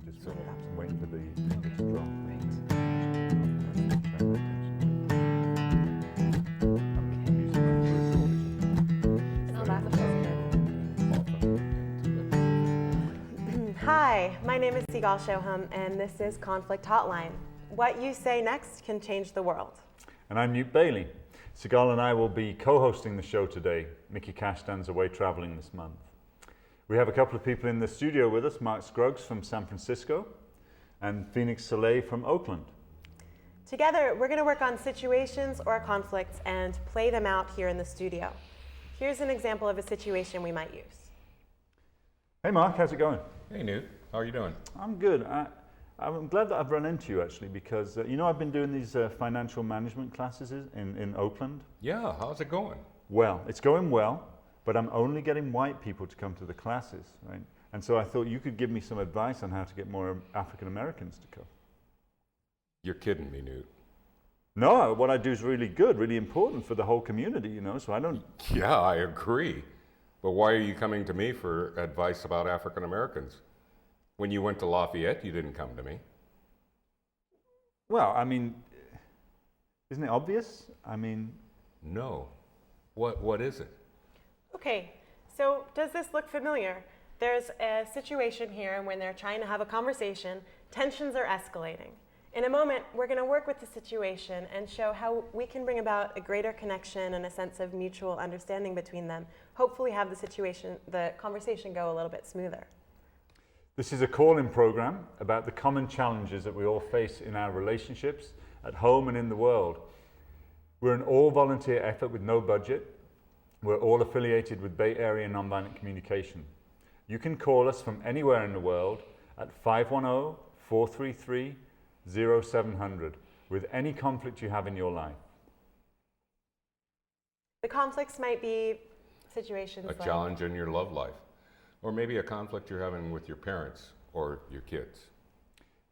Just Set it up. I'm waiting for the finger to drop. Oh, that feels good. Hi, my name is Sigal Shoham, and this is Conflict Hotline. What you say next can change the world. And I'm Newt Bailey. Sigal and I will be co-hosting the show today. Mickey Cashtan's away traveling this month. We have a couple of people in the studio with us, Mark Scruggs from San Francisco and Phoenix Soleil from Oakland. Together, we're going to work on situations or conflicts and play them out here in the studio. Here's an example of a situation we might use. Hey Mark, how's it going? Hey Newt, how are you doing? I'm good. I'm glad that I've run into you actually because I've been doing these financial management classes in Oakland. Yeah, how's it going? Well, it's going well, but I'm only getting white people to come to the classes, right? And so I thought you could give me some advice on how to get more African Americans to come. You're kidding me, Newt. No, what I do is really good, really important for the whole community, so I don't... Yeah, I agree. But why are you coming to me for advice about African Americans? When you went to Lafayette, you didn't come to me. Well, I mean, isn't it obvious? No. What is it? Okay, so does this look familiar? There's a situation here when they're trying to have a conversation, tensions are escalating. In a moment, we're going to work with the situation and show how we can bring about a greater connection and a sense of mutual understanding between them. Hopefully have the conversation go a little bit smoother. This is a call-in program about the common challenges that we all face in our relationships, at home and in the world. We're an all-volunteer effort with no budget. We're all affiliated with Bay Area Nonviolent Communication. You can call us from anywhere in the world at 510-433-0700 with any conflict you have in your life. The conflicts might be situations A challenge in your love life. Or maybe a conflict you're having with your parents or your kids.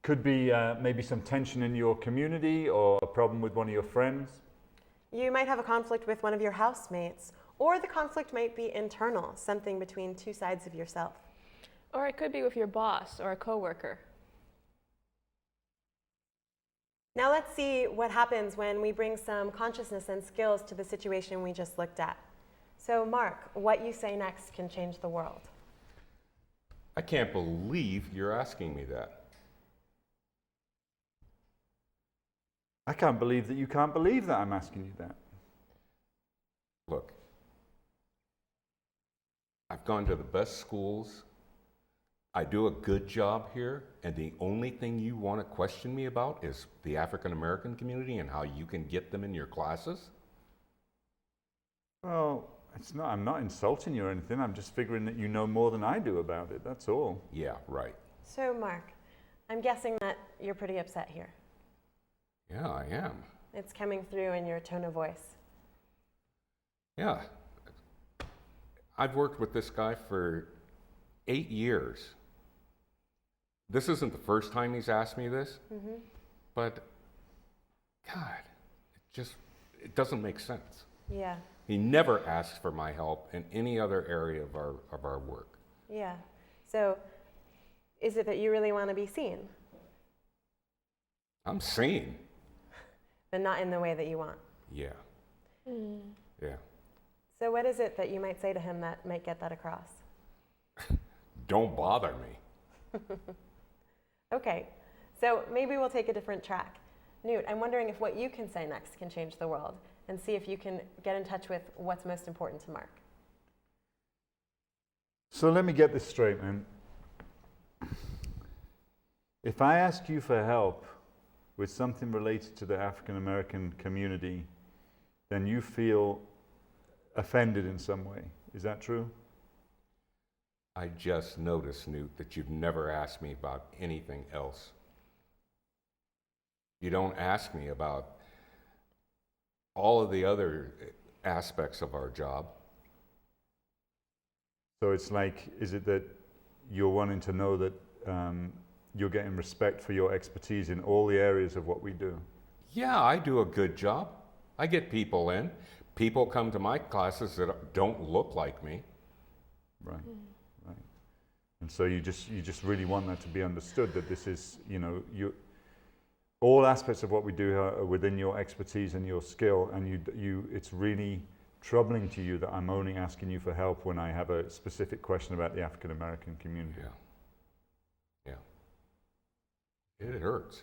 Could be maybe some tension in your community or a problem with one of your friends. You might have a conflict with one of your housemates, or the conflict might be internal, something between two sides of yourself. Or it could be with your boss or a coworker. Now let's see what happens when we bring some consciousness and skills to the situation we just looked at. So Mark, what you say next can change the world. I can't believe you're asking me that. I can't believe that you can't believe that I'm asking you that. Look, I've gone to the best schools. I do a good job here, and the only thing you want to question me about is the African American community and how you can get them in your classes? Well, I'm not insulting you or anything. I'm just figuring that you know more than I do about it. That's all. Yeah, right. So Mark, I'm guessing that you're pretty upset here. Yeah, I am. It's coming through in your tone of voice. Yeah. I've worked with this guy for 8 years. This isn't the first time he's asked me this, but God, it doesn't make sense. Yeah. He never asks for my help in any other area of our work. Yeah. So is it that you really want to be seen? I'm seen. But not in the way that you want? Yeah. Yeah. So what is it that you might say to him that might get that across? Don't bother me. Okay. So maybe we'll take a different track. Newt, I'm wondering if what you can say next can change the world, and see if you can get in touch with what's most important to Mark. So let me get this straight, man. If I ask you for help with something related to the African American community, then you feel offended in some way. Is that true? I just noticed, Newt, that you've never asked me about anything else. You don't ask me about all of the other aspects of our job. So it's like, is it that you're wanting to know that you're getting respect for your expertise in all the areas of what we do? Yeah, I do a good job. I get people in. People come to my classes that don't look like me. Right, right. And so you just really want that to be understood, that this is, all aspects of what we do are within your expertise and your skill, and it's really troubling to you that I'm only asking you for help when I have a specific question about the African American community. Yeah. It hurts.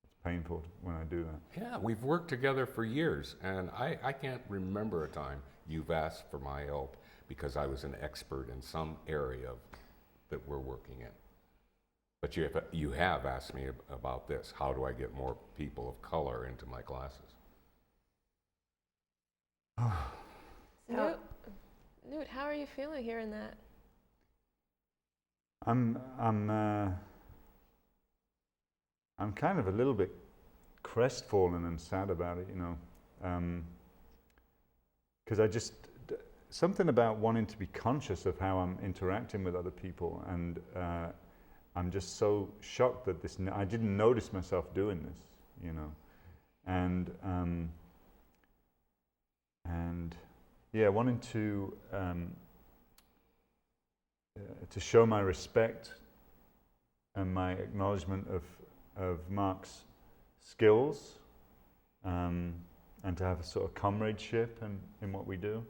It's painful when I do that. Yeah, we've worked together for years, and I can't remember a time you've asked for my help because I was an expert in some area that we're working in. But you have asked me about this. How do I get more people of color into my classes? Newt, how are you feeling hearing that? I'm kind of a little bit crestfallen and sad about it, because something about wanting to be conscious of how I'm interacting with other people, and I'm just so shocked that I didn't notice myself doing this, and wanting to show my respect and my acknowledgement of Mark's skills, and to have a sort of comradeship in what we do.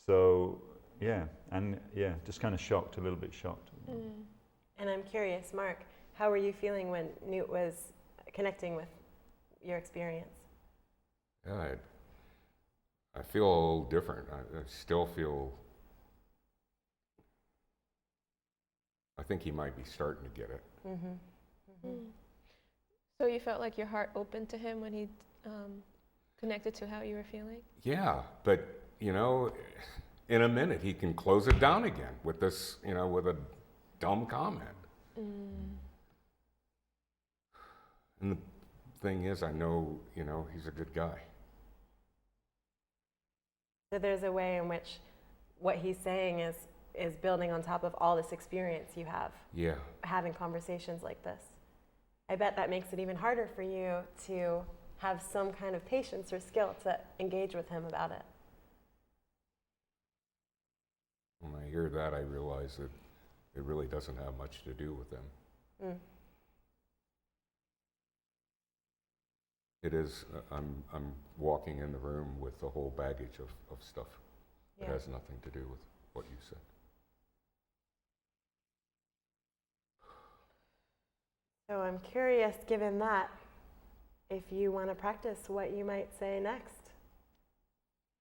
So just kind of shocked, a little bit shocked. And I'm curious, Mark, how were you feeling when Newt was connecting with your experience? Yeah, I feel a little different. I still feel, I think he might be starting to get it. So you felt like your heart opened to him when he connected to how you were feeling? Yeah, but in a minute he can close it down again with this, with a dumb comment. And the thing is, I know, he's a good guy. So there's a way in which what he's saying is building on top of all this experience you have. Yeah. Having conversations like this. I bet that makes it even harder for you to have some kind of patience or skill to engage with him about it. When I hear that, I realize that it really doesn't have much to do with them. It is, I'm walking in the room with the whole baggage of stuff. It has nothing to do with what you said. So I'm curious, given that, if you want to practice what you might say next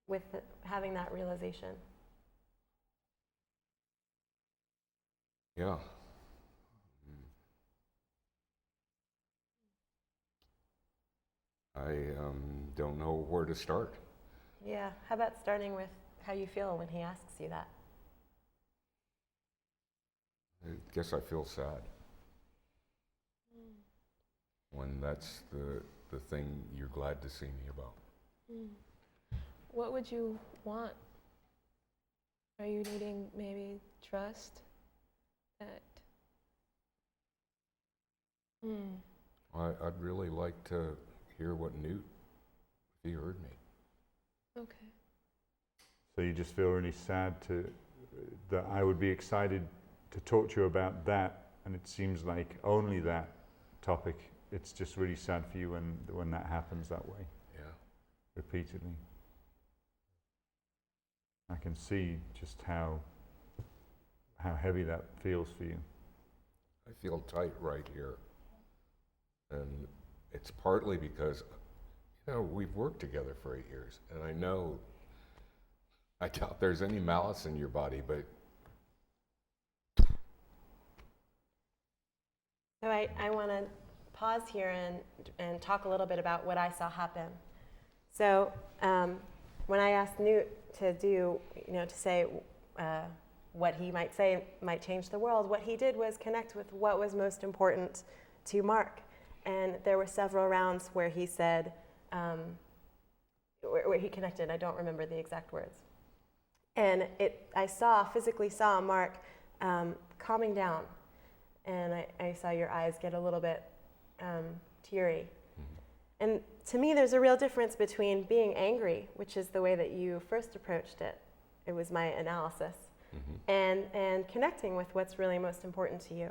with having that realization. Yeah. I don't know where to start. Yeah, how about starting with how you feel when he asks you that? I guess I feel sad. When that's the thing you're glad to see me about. What would you want? Are you needing maybe trust? I'd really like to hear what Newt, if he heard me. Okay. So you just feel really sad that I would be excited to talk to you about that, and it seems like only that topic. It's just really sad for you when that happens that way. Yeah. Repeatedly. I can see just how heavy that feels for you. I feel tight right here. And it's partly because, we've worked together for 8 years, and I doubt there's any malice in your body, but... So I want to pause here and talk a little bit about what I saw happen. So when I asked Newt to say what he might say might change the world, what he did was connect with what was most important to Mark. And there were several rounds where he said, where he connected, I don't remember the exact words. And I physically saw Mark calming down. And I saw your eyes get a little bit teary. And to me, there's a real difference between being angry, which is the way that you first approached it. It was my analysis. and connecting with what's really most important to you.